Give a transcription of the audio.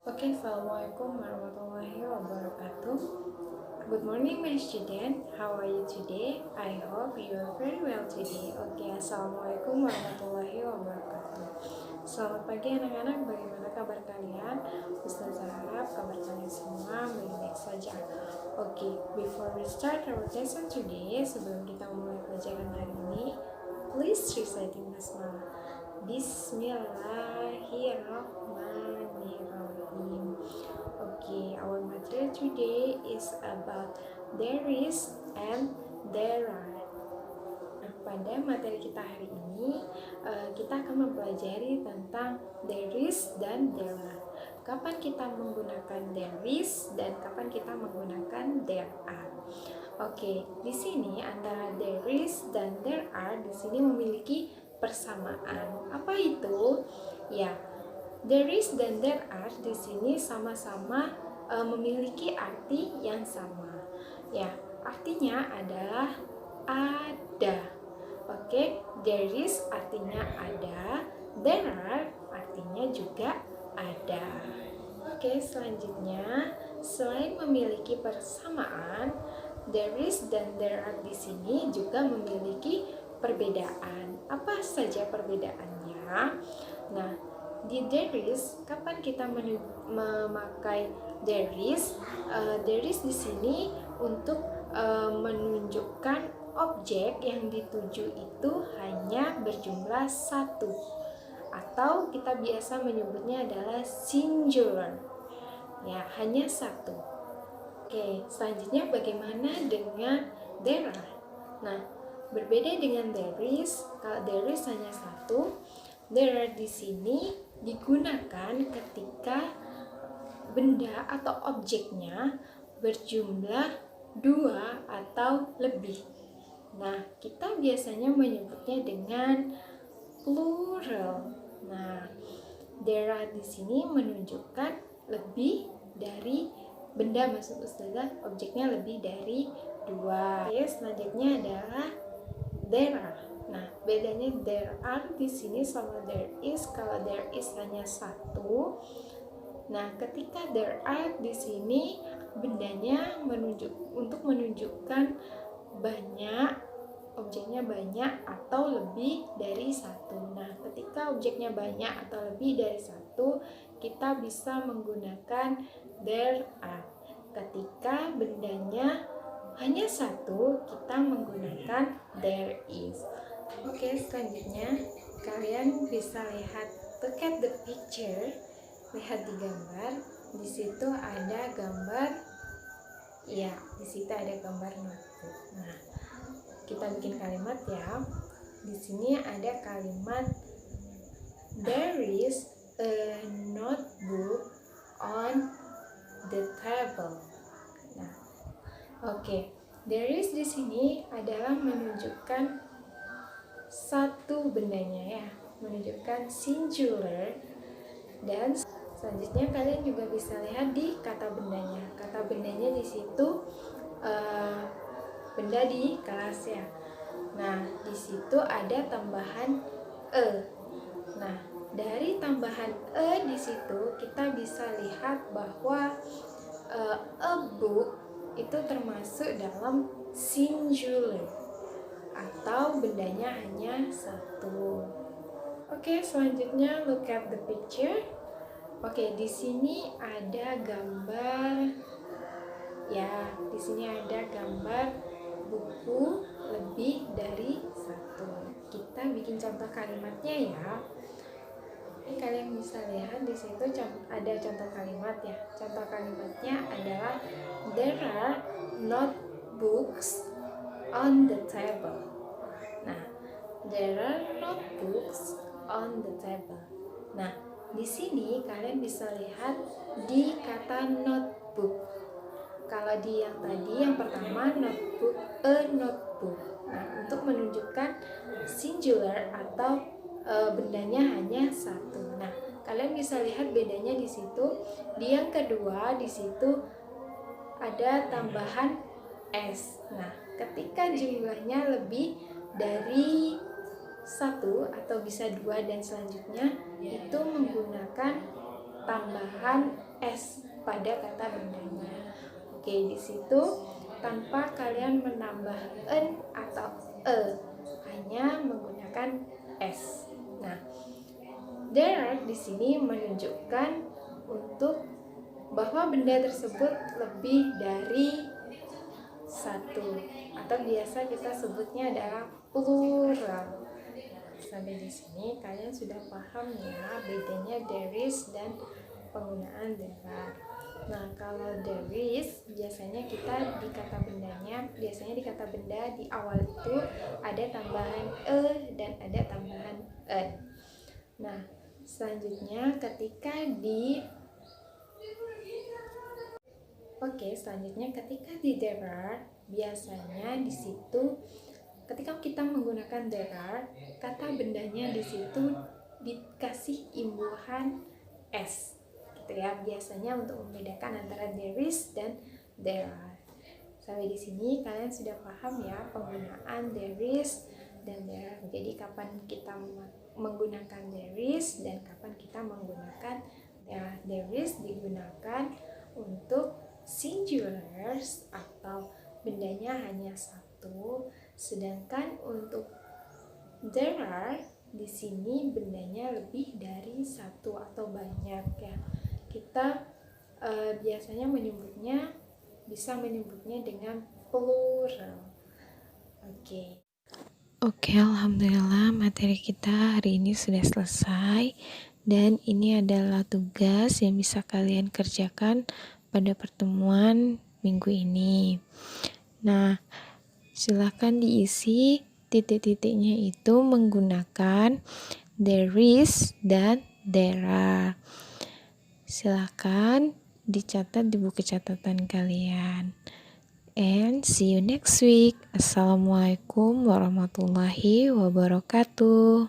Okay, Assalamualaikum warahmatullahi wabarakatuh. Good morning, my student. How are you today? I hope you are very well today. Okay, Assalamualaikum warahmatullahi wabarakatuh. Selamat pagi anak-anak, bagaimana kabar kalian? Ustazah harap kabar kalian semua baik-baik saja. Okay, before we start our lesson today, sebelum kita memulai pelajaran hari ini, please reciting basmalah. Bismillahirrahmanirrahim. Okay, our material today is about there is and there are. Pada materi kita hari ini, kita akan mempelajari tentang there is dan there are. Kapan kita menggunakan there is dan kapan kita menggunakan there are. Oke, di sini antara there is dan there are di sini memiliki persamaan. Apa itu? Ya, there is dan there are di sini sama-sama memiliki arti yang sama. Ya, artinya adalah ada. Oke, there is artinya ada, there are artinya juga ada. Oke, selanjutnya selain memiliki persamaan, there is dan there are di sini juga memiliki perbedaan. Apa saja perbedaannya? Nah, di there is, kapan kita memakai there is? There is di sini untuk menunjukkan objek yang dituju itu hanya berjumlah satu, atau kita biasa menyebutnya adalah singular. Ya, hanya satu. Oke, selanjutnya bagaimana dengan there are? Nah, berbeda dengan there is, kalau there is hanya satu, there are di sini digunakan ketika benda atau objeknya berjumlah dua atau lebih. Nah, kita biasanya menyebutnya dengan plural. Nah, there are di sini menunjukkan lebih dari benda, maksud Ustazah objeknya lebih dari dua. Oke, selanjutnya adalah there are. Nah, bedanya there are di sini sama there is. Kalau there is hanya satu. Nah, ketika there are di sini bendanya untuk menunjukkan banyak, objeknya banyak atau lebih dari satu. Nah, ketika objeknya banyak atau lebih dari satu, kita bisa menggunakan there are. Ketika bendanya hanya satu, kita menggunakan there is. Oke, selanjutnya kalian bisa lihat, look at the picture. Lihat di gambar. Di situ ada gambar, ya, di situ ada gambar notebook. Nah, kita bikin kalimat ya. Di sini ada kalimat there is a notebook on the table. Nah, oke. There is di sini adalah menunjukkan satu bendanya ya, menunjukkan singular. Dan selanjutnya kalian juga bisa lihat di kata bendanya. Kata bendanya di situ benda di kelas ya. Nah, di situ ada tambahan e. Nah, dari tambahan e di situ kita bisa lihat bahwa a book itu termasuk dalam singular atau bendanya hanya satu. Oke, selanjutnya look at the picture. Oke, di sini ada gambar, ya, di sini ada gambar buku lebih dari satu. Kita bikin contoh kalimatnya ya. Ini kalian bisa lihat di situ ada contoh kalimat ya. Contoh kalimatnya adalah there are notebooks on the table. Nah, there are notebooks on the table. Nah, di sini kalian bisa lihat di kata notebook. Kalau di yang tadi, yang pertama notebook, a notebook. Nah, untuk menunjukkan singular atau bendanya hanya satu. Nah, kalian bisa lihat bedanya di situ. Di yang kedua, di situ ada tambahan s. Nah, ketika jumlahnya lebih dari satu atau bisa dua dan selanjutnya, itu menggunakan tambahan s pada kata bendanya. Oke, di situ tanpa kalian menambah en atau hanya menggunakan s. Nah, there are di sini menunjukkan untuk bahwa benda tersebut lebih dari satu, atau biasa kita sebutnya adalah plural. Sampai di sini kalian sudah paham ya bedanya there is dan penggunaan there are. Nah, kalau there is biasanya kita di kata bendanya, biasanya di kata benda di awal itu ada tambahan dan ada tambahan en. Nah, selanjutnya ketika di there are, biasanya di situ ketika kita menggunakan there are, kata bendanya di situ dikasih imbuhan s, gitu ya. Biasanya untuk membedakan antara there is dan there are. Sampai di sini kalian sudah paham ya penggunaan there is dan there are. Jadi kapan kita menggunakan there is dan kapan kita menggunakan there are. There is digunakan untuk singulars atau bendanya hanya satu, sedangkan untuk there are di sini bendanya lebih dari satu atau banyak ya. Kita biasanya bisa menyebutnya dengan plural. Oke, alhamdulillah materi kita hari ini sudah selesai, dan ini adalah tugas yang bisa kalian kerjakan pada pertemuan minggu ini. Nah, silakan diisi titik-titiknya itu menggunakan there is dan there are. Silakan dicatat di buku catatan kalian. And see you next week. Assalamualaikum warahmatullahi wabarakatuh.